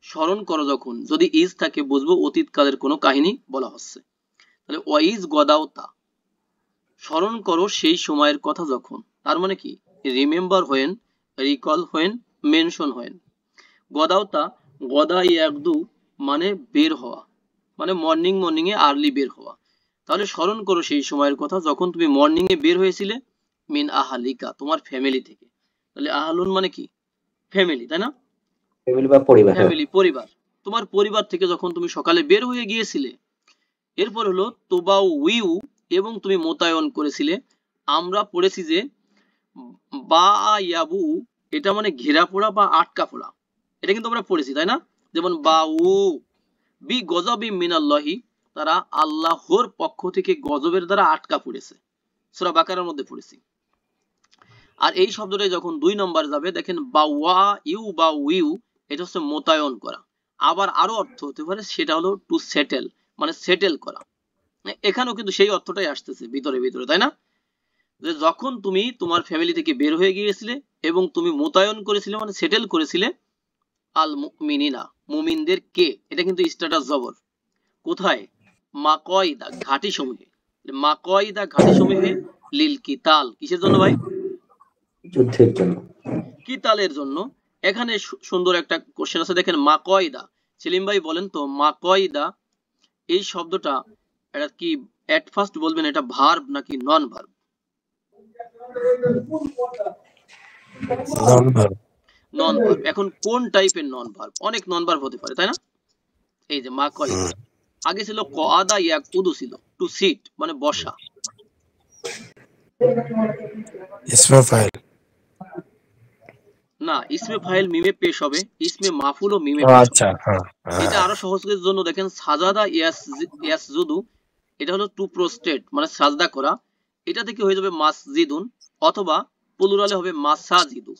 স্মরণ করো যখন, যদি ইজ থাকে বুঝবো অতীত কালের কোনো কাহিনী বলা হচ্ছে। তাহলে ওয়াইজ গদাওতা, স্মরণ করো সেই সময়ের কথা যখন, তার মানে কি remember when, recall when, mention when. গদাওতা, গদা ইয়াকদু মানে বের হওয়া, মানে মর্নিং এ আর্লি বের হওয়া। তাহলে স্মরণ করো সেই সময়ের কথা যখন তুমি মর্নিং এ বের হয়েছিলে, মিন আহালিকা তোমার ফ্যামিলি থেকে। তাহলে আহলুন মানে কি ফ্যামিলি, তাই না? ফ্যামিলি বা পরিবার। ফ্যামিলি পরিবার, তোমার পরিবার থেকে যখন তুমি সকালে বের হয়ে গিয়েছিলে। এরপর হলো তোবা উইউ, এবং তুমি মোতায়েন করেছিলে। আমরা পড়েছি যে বা ইয়াবু, এটা মানে ঘেরা পড়া বা আটকা পড়া, এটা কিন্তু আমরা পড়েছি, তাই না? যেমন বা উ বি গজবি মিনাল্লাহি, তারা আল্লাহর পক্ষ থেকে গজবের দ্বারা আটকা পড়েছে, সূরা বাকারার মধ্যে পড়েছি। আর এই শব্দটাই যখন 2 নম্বর যাবে, দেখেন বা ওয়া ইউ বা উইউ, এটা হচ্ছে মোতায়েন করা। আবার আরো অর্থ হতে পারে, সেটা হলো টু সেটেল, মানে সেটেল করা। এখানেও কিন্তু সেই অর্থটাই আসতেছে ভিতরে ভিতরে, তাই না? যে যখন তুমি তোমার ফ্যামিলি থেকে বের হয়ে গিয়েছিলে এবং তুমি মোতায়েন করেছিলে মানে সেটেল করেছিলে, আল মুমিনিনা মুমিনদের কে, এটা কিন্তু স্ট্যাটাস জবর। কোথায়? মাকয়দা ঘাটি সমূহে, মাকয়দা ঘাটি সমূহে, লিল কিতাল কিসের জন্য ভাই? যুদ্ধের জন্য, কিতালের জন্য। এখানে সুন্দর একটা কোশ্চেন আছে, দেখেন মাকয়দা। সেলিম ভাই বলেন তো, মাকয়দা এই শব্দটা এটা কি এট ফার্স্ট বলবেন এটা ভার্ব নাকি নন ভার্ব? নন ভার্ব। এখন কোন টাইপের নন ভার্ব? অনেক নন ভার্ব হতে পারে, তাই না? এই যে মাকয়দা, আগে ছিল কআদা ইয়াকুদু, ছিল টু সিট মানে বসা। ইসমে ফাইল না, ইসমে ফাইল মিমে পেশ হবে, ইসমে মাফুল ও মিমে পেশ হবে। আচ্ছা, হ্যাঁ। এটা আরো সহজের জন্য দেখেন সাজাদা ইয়াসজুদু, এটা হলো টু প্রোস্টেট মানে সাজদা করা, এটা থেকে হয়ে যাবে মাসজিদুন, অথবা প্লুরালে হবে মাসাজিদু।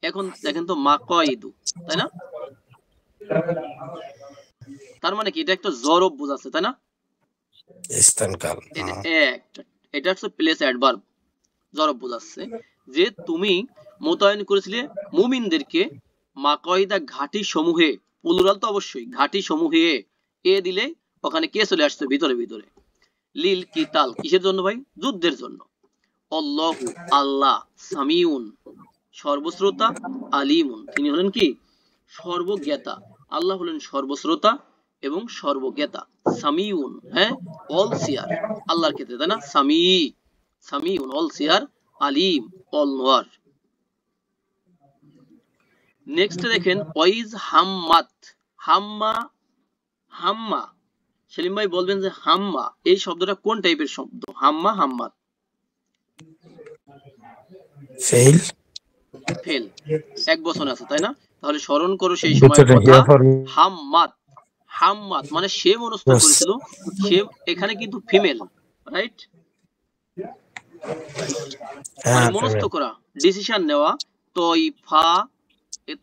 এখন দেখেন তো মাকয়দু, তাই না? তার মানে কি এটা একটা জরব বোঝাচ্ছে, তাই না? স্থানকাল, এটা হচ্ছে প্লেস অ্যাডভার্ব, জরব বোঝাচ্ছে যে তুমি মোতায়েন করেছিলে মুমিনদেরকে মাকয়দা ঘাটি সমূহে, প্লুরাল তো অবশ্যই, ঘাটি সমূহে এ দিলে ওখানে কে চলে আসছে ভিতরে ভিতরে। লিল কিতাল কিসের জন্য ভাই? যুদ্ধের জন্য। আল্লাহু আল্লাহ, সামিউন সর্বশ্রোতা, আলিমুন তিনি হলেন কি সর্বজ্ঞাতা। আল্লাহ হলেন সর্বশ্রোতা এবং সর্বজ্ঞাতা। সামিউন, হ্যাঁ, অল সিয়ার আল্লাহর ক্ষেত্রে, তাই না? সামিউন অল সিয়ার, আলিম অল নোয়ার। নেক্সট দেখেন ওয়াইজ হাম্মাত, হাম্মা, হাম্মা। সেলিম ভাই বলবেন যে হাম্মা এই শব্দটা কোন টাইপের শব্দ? হাম্মা, হাম্মাত। ফেল ফেল, এক বছর আছে, তাই না? তাহলে স্মরণ করো সেই সময়ের কথা। হাম্মাত, হাম্মাত মানে সে মনস্থ করেছিল, সে এখানে কিন্তু ফিমেল, রাইট? মানে মনস্থ করা, ডিসিশন নেওয়া। তয়ফা,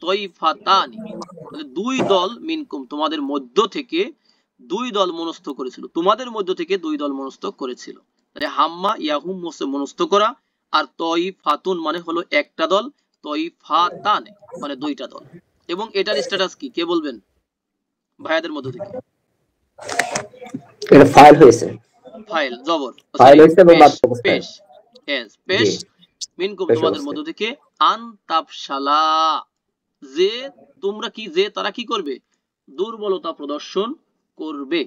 তয়ফাতানি, দুই দল, মিনকুম তোমাদের মধ্য থেকে দুই দল মনস্থ করেছিল, তোমাদের মধ্য থেকে দুই দল মনস্থ করেছিল। তাহলে হাম্মা ইয়াহুম মনস্থ করা, আর তয়ফাতুন মানে হলো একটা দল, তয়ফাতান মানে দুইটা দল। এবং এটার স্ট্যাটাস কি কে বলবেন ভাইয়াদের মধ্য থেকে? এটা ফাইল হয়েছে, ফাইল জবর, ফাইল হয়েছে এবং পেশ, এস পেশ, মিনকুম তোমাদের মধ্য থেকে, আন তাফশালা যে তোমরা কি, যে তারা কি করবে? দুর্বলতা প্রদর্শন করবে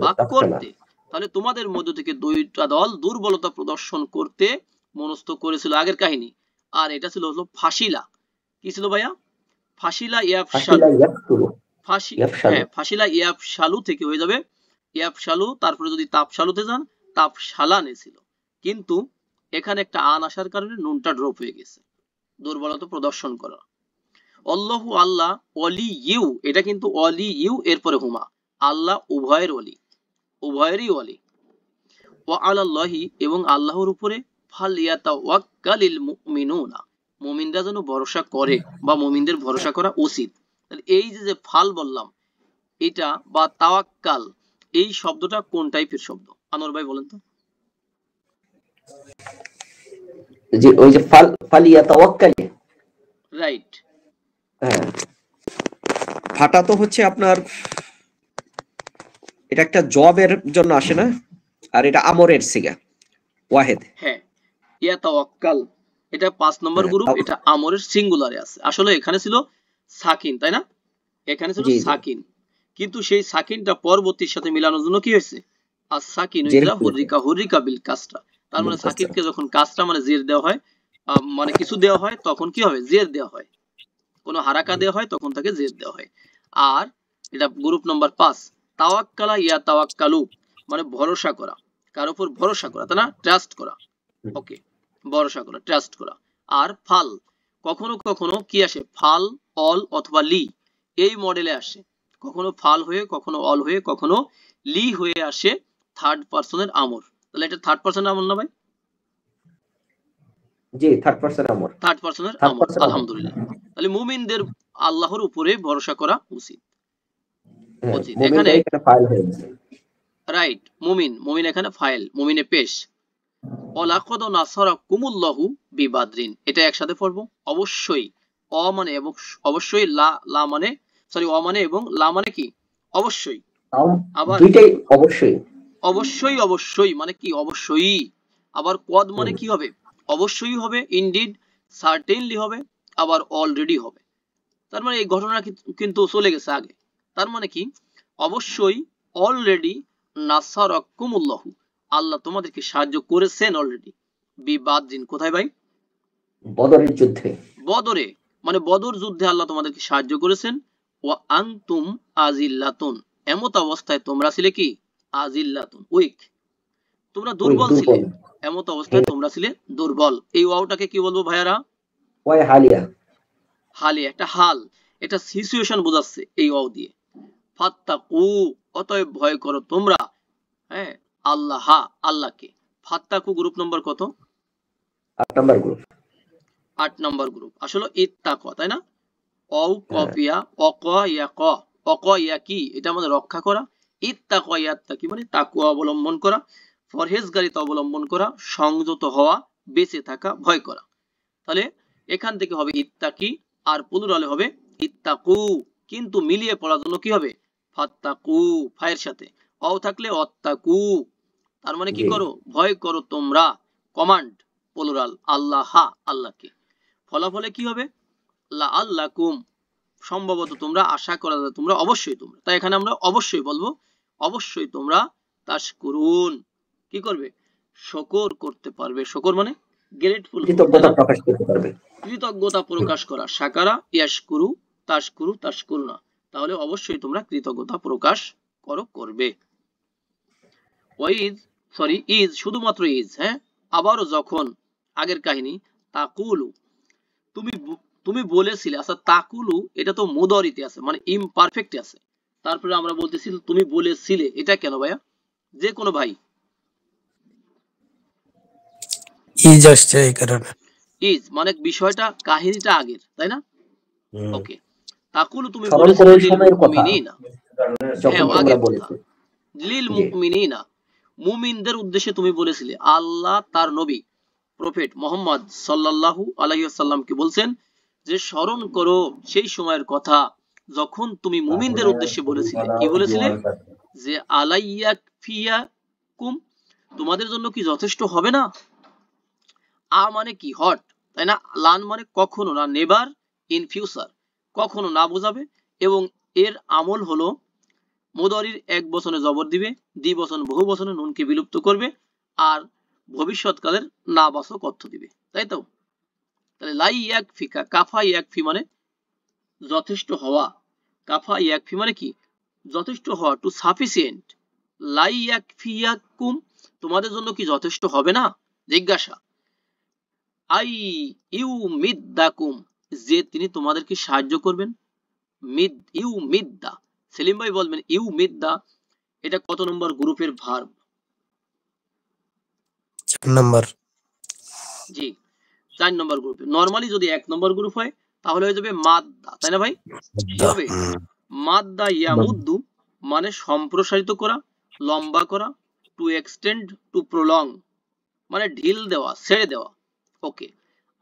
বা করতে। তাহলে তোমাদের মধ্য থেকে দুইটা দল দুর্বলতা প্রদর্শন করতে মনস্থ করেছিল, আগের কাহিনী। আর এটা ছিল হলো ফাশিলা, কি ছিল ভাইয়া? ফাশিলা ইয়াফশালু, হ্যাঁ ফাশিলা ইয়াফশালু থেকে হয়ে যাবে ইয়াফশালু, তারপরে যদি তাপশালুতে যান তাপশালানে ছিল, কিন্তু এখানে একটা আন আসার কারণে নুনটা ড্রপ হয়ে গেছে, দুর্বলতা প্রদর্শন করা। আল্লাহু আল্লাহ, অলি ইউ এটা কিন্তু অলি ইউ এরপরে হুমা, আল্লাহ উভয়ের অলি, উভয়েরই অলি। ওয়া আলাল্লাহি এবং আল্লাহর উপরে, ফালইয়াতাওয়াক্কালিল মুমিনুনা মুমিনরা যেন ভরসা করে বা মুমিনদের ভরসা করা উচিত। এই যে ফাল বললাম এটা বা তাওয়াক্কাল, এই শব্দটা কোন টাইপের শব্দ? আনোয়ার ভাই বলেন তো। যে ওই যে ফাল, ফালিয়াতাওয়াক্কালি, রাইট। ফাটা তো হচ্ছে আপনার এটা একটা জবের জন্য আসে না, আর এটা আমরের সিগা ওয়াহেদ। হ্যাঁ, ইয়াতাওয়াক্কাল এটা 5 নম্বর হ্যাঁ, গ্রুপ, এটা আমরের সিঙ্গুলারে আছে। আসলে এখানে ছিল সাকিন, তাই না? এখানে ছিল জি জি সাকিন, কিন্তু সেই সাকিনটা পরবর্তীর সাথে মিলানোর জন্য কি হয়েছে? আর সাকিন জের ইজা করেছে হুরিকা হুরিকা বিল কাসরা। তার মানে বিল কাসরা। সাকিনকে যখন কাসরা মানে জের দেওয়া হয়, মানে কিছু দেওয়া হয়, তখন কি হবে? জের দেওয়া হয়। কোনো হারাকা দেওয়া হয় তখন তাকে জের দেওয়া হয়। আর এটা গ্রুপ নাম্বার 5, তাওয়াক্কালা ইয়া তাওয়াক্কালু মানে ভরসা করা, কার উপর ভরসা করা, তাই না? ট্রাস্ট করা। ওকে, ভরসা করা, ট্রাস্ট করা। আর ফাল, কখনো কখনো কি আসে? ফাল, অল অথবা লি, এই মডেলে আসে। কখনো ফাল হয়ে, কখনো অল হয়ে, কখনো লি হয়ে আসে থার্ড পারসনের আমর। তাহলে এটা থার্ড পারসনের আমর না ভাই? জি, থার্ড পারসন আমর। থার্ড পারসনের থার্ড আমর, পারসন আমর। আলহামদুলিল্লাহ। তাহলে মুমিনদের আল্লাহর উপরে ভরসা করা উচিত। হ্যাঁ, উচিত মুমিনটা এখানে, এখানে ফাইল হয়ে গেছে। রাইট। মুমিন, মুমিন এখানে ফাইল, মুমিনে পেশ। ওয়ালাকাদ নাসারাকুমুল্লাহু বিবাদরিন, এটা একসাথে পড়বো অবশ্যই। অ মানে এবং, অবশ্যই। লা, লা মানে সরি, অ মানে এবং, লা মানে কি? অবশ্যই। তাও আবার দুইটাই অবশ্যই। অবশ্যই, অবশ্যই মানে কি? অবশ্যই। আবার কদ মানে হুম, কি হবে? অবশ্যই হবে, ইনডিড, সার্টেনলি হবে, আবার অলরেডি হবে। তার মানে এই ঘটনা কিন্তু চলে গেছে আগে। তার মানে কি? অবশ্যই, অলরেডি, নাসারাকুমুল্লাহু আল্লাহ তোমাদেরকে সাহায্য করেছেন অলরেডি। বিবাদরিন কোথায় ভাই? বদরের যুদ্ধে। বদরে, মানে বদর যুদ্ধে আল্লাহ তোমাদেরকে সাহায্য করেছেন। ওয়া আনতুম আজিল্লাতুন, এমত অবস্থায় তোমরা ছিলে কি? আজিল্লাতুন, উইক, তোমরা ওই দুর্বল ছিলে। দুর্বল। এমত অবস্থায় হীন। তোমরা ছিলে দুর্বল। এই ওয়াওটাকে কি বলবো ভাইয়ারা? ওয়াই হালিয়া। হালে, একটা হাল, এটা সিচুয়েশন বোঝাচ্ছে এই ওয়াও দিয়ে। ফাত্তাকু, অতএব ভয় করো তোমরা, হ্যাঁ, আল্লাহ, আল্লাহকে। ফাত্তাকু গ্রুপ নম্বর কত? 8 নাম্বার গ্রুপ। 8 নম্বর গ্রুপ। আসলে ইত্তাক, তাই না? অউ হ্যাঁ, কপিয়া, অক ইয়া ক, অক ইয়া কি? এটা আমাদের রক্ষা করা। ইত্তাক ইয়াত্তা কি মানে? তাকুয়া অবলম্বন করা, পরহেজগারিতা অবলম্বন করা, সংযত হওয়া, বেঁচে থাকা, ভয় করা। তাহলে এখান থেকে হবে ইত্তাকি, আর প্লুরালে হবে ইত্তাকু। কিন্তু মিলিয়ে পড়ার জন্য কি হবে? ফাত্তাকু, ফায়ের সাথে। অও থাকলে অত্তাকু। তার মানে কি জি করো? ভয় করো তোমরা। কমান্ড, প্লুরাল, আল্লাহ, আল্লাহকে। ফলাফলে কি হবে? লা আল্লাকুম, সম্ভবত তোমরা, আশা করা যায় তোমরা, অবশ্যই তোমরা। তাই এখানে আমরা অবশ্যই বলবো, অবশ্যই তোমরা তাশকুরুন, কি করবে? শুকর করতে পারবে। শুকর মানে গ্রেটফুল হওয়া, তাই কৃতজ্ঞতা না? প্রকাশ করতে পারবে। কৃতজ্ঞতা প্রকাশ করা। সাকারা ইয়াশকুরু, তাশকুরু, তাশকুরুনা। তাহলে অবশ্যই তোমরা কৃতজ্ঞতা প্রকাশ করো, করবে। ওয়াইজ, সরি, ইজ, শুধুমাত্র ইজ, হ্যাঁ। আবারও যখন, আগের কাহিনী। তাকুলু, তুমি তুমি বলেছিলে। আচ্ছা, তাকুলু এটা তো মুদরিতে আছে, মানে ইমপারফেক্টে আছে। তারপরে আমরা বলতেছি তুমি বলেছিলে, এটা কেন ভাইয়া? যে কোনো ভাই। ইজ আসছে এই কারণে। ইজ মানে বিষয়টা, কাহিনীটা আগের, তাই না? হুম। ওকে। তাকুলু তুমি স্মরণ করো বলেছিলে ওই লিল সময়ের কথা মুমিনিনা, যখন হ্যাঁ তোমরা আগের কথা। বলেছো। লিল জি মুমিনিনা, মুমিনদের উদ্দেশ্যে তুমি বলেছিলে। আল্লাহ তার নবী প্রফেট মোহাম্মদ সাল্লাল্লাহু আলাইহি ওয়াসাল্লামকে বলছেন যে স্মরণ করো সেই সময়ের কথা যখন তুমি মুমিনদের উদ্দেশ্যে বলেছিলে। কি বলেছিলে? যে আলাইয়াকফিয়াকুম, তোমাদের জন্য কি যথেষ্ট হবে না? আ মানে কি? হট, তাই না? লান মানে কখনো না, নেভার, ইন ফিউচার, কখনো না বোঝাবে। এবং এর আমল হলো মুদরির এক বচনে জবর দিবে, দ্বিবচন বহু বচনে নুনকে বিলুপ্ত করবে, আর ভবিষ্যৎকালের না বাচক অর্থ দিবে, তাই তো? তাহলে লাই ইয়াকফিকা, কাফা ইয়াকফি মানে যথেষ্ট হওয়া। কাফা ইয়াকফি মানে কি? যথেষ্ট হওয়া, টু সাফিসিয়েন্ট। লাই ইয়াকফিয়াকুম, তোমাদের জন্য কি যথেষ্ট হবে না? জিজ্ঞাসা। আই ইউ মিদ্দাকুম, যে তিনি তোমাদেরকে সাহায্য করবেন। মিদ, ইউ মিদ্দা, সেলিম ভাই বলবেন ইউ মিদ্দা এটা কত নম্বর গ্রুপের ভার্ব? 4 নাম্বার। জি, 4 নম্বর গ্রুপে। নরমালি যদি 1 নম্বর গ্রুপ হয় তাহলে হয়ে যাবে মাদ্দা, তাই না ভাই? কি হবে? মাদ্দা ইয়ামুদ্দু মানে সম্প্রসারিত করা, লম্বা করা, টু এক্সটেন্ড, টু প্রলং মানে ঢিল দেওয়া, ছেড়ে দেওয়া। ওকে।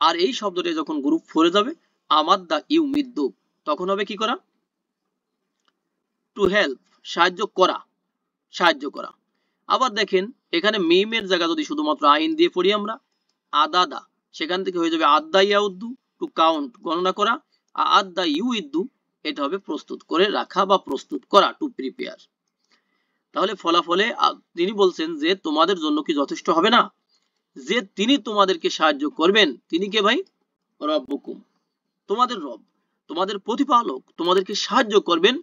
আর এই শব্দটা যখন গ্রুপ 4 এ যাবে, আমাদ্দা ইউ মিদ্দু, তখন হবে কি করা? টু হেল্প, সাহায্য করা, সাহায্য করা। আবার দেখেন এখানে মিমের জায়গা যদি শুধুমাত্র আইন দিয়ে পড়ি আমরা, আদাদা, সেখান থেকে হয়ে যাবে আদা ইয়াউদ্দু, টু কাউন্ট, গণনা করা। আদা ইউইদ্দু, এটা হবে প্রস্তুত করে রাখা বা প্রস্তুত করা, টু প্রিপেয়ার। তাহলে ফলাফলে তিনি বলছেন যে তোমাদের জন্য কি যথেষ্ট হবে না, যে তিনি তোমাদেরকে সাহায্য করবেন, তিনি কে ভাই? রব্বুকুম, তোমাদের রব, তোমাদের প্রতিপালক তোমাদেরকে সাহায্য করবেন।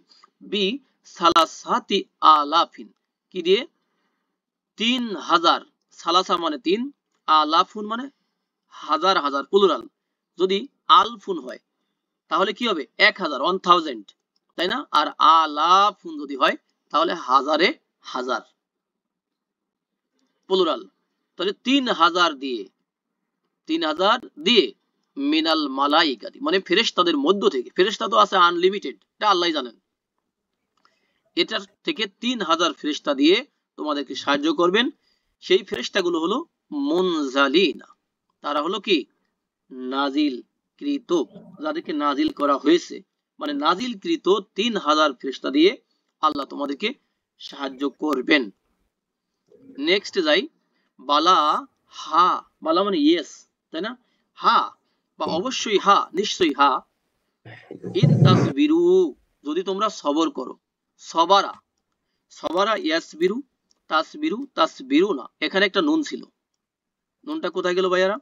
বি সালাসাতি আলাফিন, কি দিয়ে? 3000, সালাসা মানে 3, আলাফুন মানে হাজার হাজার, প্লুরাল। যদি আলফুন হয় তাহলে কি হবে? 1000, 1000, তাই না? আর আলাফুন যদি হয় তাহলে হাজারে হাজার, প্লুরাল। তাহলে 3000 দিয়ে, 3000 দিয়ে মিনাল মালাইকাতি, মানে ফেরেশতাদের মধ্য থেকে, ফেরেশতা তো আছে আনলিমিটেড, এটা আল্লাহই জানেন। এটার থেকে 3000 ফেরেশতা দিয়ে তোমাদেরকে সাহায্য করবেন। সেই ফেরেশতাগুলো হলো মুনজালিনা, তারা হলো কি? নাজিল কৃত, যাদেরকে নাজিল করা হয়েছে, মানে নাজিল কৃত 3000 ফেরেশতা দিয়ে আল্লাহ তোমাদেরকে সাহায্য করবেন। নেক্সট যাই, বালা, হা, বালা মানে ইয়েস, তাই না? হা বা অবশ্যই, হা নিশ্চয়ই, হা। ইন তাসবিরু, যদি তোমরা সবর করো, সবারা, সবারা ইয়াসবিরু, তাসবিরু, তাসবিরু না, এখানে একটা নুন ছিল, নুনটা কোথায় গেল ভাইয়ারা?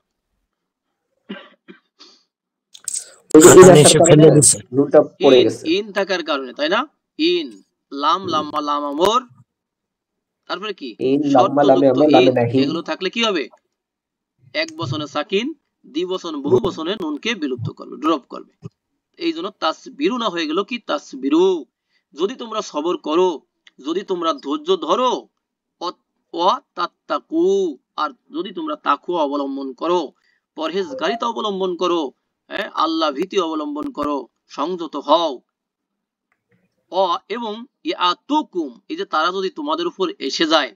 নুনটা পড়ে গেছে, ইন থাকার কারণে, তাই না? ইন, লাম, লাম্মা, লাম আমর, তারপরে কি? শর্তযুক্ত ইন, এগুলো থাকলে কি হবে? এক বচনে সাকিন, দ্বিবচন বহু বচনে নুনকে বিলুপ্ত করবে, ড্রপ করবে। এই জন্য তাসবিরু না হয়ে গেল কি? তাসবিরু। যদি তোমরা সবর করো, যদি তোমরা ধৈর্য ধরো, তাত্তাকু, আর যদি তোমরা তাকওয়া অবলম্বন করো, পরহেজগারিতা অবলম্বন করো, আল্লাহ ভীতি অবলম্বন করো, সংযত হও। এবং ইয়াতুকুম, এই যে তারা যদি তোমাদের উপর এসে যায়,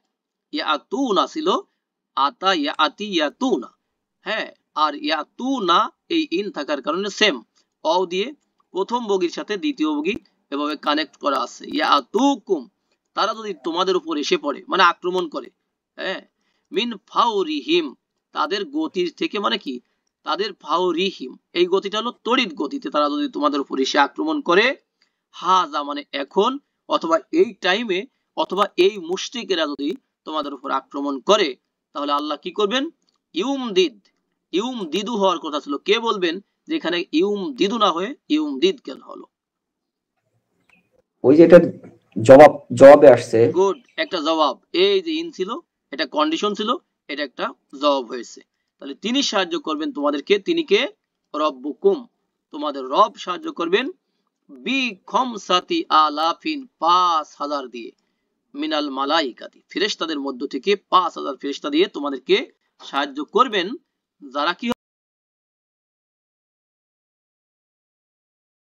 ইয়াতুনা ছিল আতা, ইয়াতি, ইয়াতুনা, হ্যাঁ, আর ইয়াতুনা এই ইন থাকার কারণে সেম, অ দিয়ে প্রথম বগির সাথে দ্বিতীয় বগি এভাবে কানেক্ট করা আছে। ইয়াতুকুম, তারা যদি তোমাদের উপর এসে পড়ে, মানে আক্রমণ করে, হ্যাঁ, মিন ফাউরিহিম, তাদের গতির থেকে, মানে কি? তাদের ফাউরিহিম, এই গতিটা হলো তড়িৎ গতিতে, তারা যদি তোমাদের উপর এসে আক্রমণ করে, হাজা মানে এখন, অথবা এই টাইমে, অথবা এই মুশরিকেরা যদি তোমাদের উপর আক্রমণ করে, তাহলে আল্লাহ কি করবেন? ইউমদিদ, ইউমদিদু হওয়ার কথা ছিল, কে বলবেন যে এখানে ইউমদিদু না হয়ে ইউমদিদ কেন হলো? ওই যে এটা জবাবে আসছে। গুড, একটা জবাব। এই যে ইন ছিল, এটা কন্ডিশন ছিল, এটা একটা জবাব হয়েছে। তাহলে তিনি সাহায্য করবেন তোমাদেরকে, তিনি কে? রব্বুকুম, তোমাদের রব সাহায্য করবেন। বি খমসাতি আলাফিন, 5000 দিয়ে, মিনাল মালাইকাতি, ফেরেশতাদের মধ্য থেকে 5000 ফেরেশতা দিয়ে তোমাদেরকে সাহায্য করবেন, যারা কি